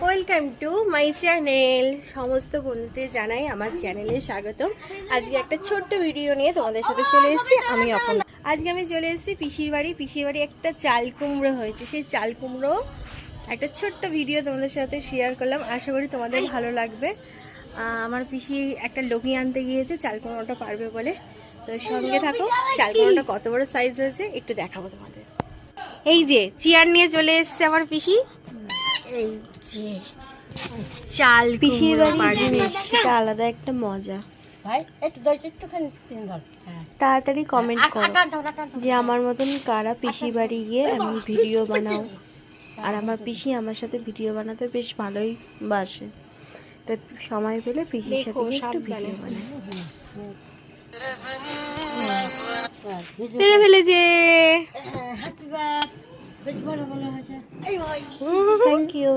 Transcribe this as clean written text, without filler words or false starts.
Welcome to my channel. সমস্ত বন্ধুদের জানাই আমার চ্যানেলে স্বাগতম। আজকে একটা ছোট্ট ভিডিও নিয়ে তোমাদের সাথে চলে এসেছি আমি অপর্ণা। আজকে আমি চলে এসেছি পিসির বাড়ি একটা চাল কুমড়ো হয়েছে, সেই চাল কুমড়ো একটা ছোট্ট ভিডিও তোমাদের সাথে শেয়ার করলাম। আশা করি তোমাদের ভালো লাগবে। আমার পিসি একটা লগ্নি আনতে গিয়েছে চাল কুমড়োটা পারবে বলে, তো সঙ্গে থাকো। চাল কুমড়োটা কত বড় সাইজ হয়েছে একটু দেখাবো তোমাদের। এই যে চেয়ার নিয়ে চলে এসছে আমার পিসি। এই যে চাল পিসির বাড়ি সেটা আলাদা একটা মজা। তাড়াতাড়ি কমেন্ট করো যে আমার মতন কারা পিসির বাড়ি গিয়ে এমন ভিডিও বানাও। আর আমার পিসি আমার সাথে ভিডিও বানাতে বেশ ভালোই বাসে, তাই সময় পেলে পিসির সাথে একটু ভিডিও বানাই। পেরে ফেলেছে। Thank you.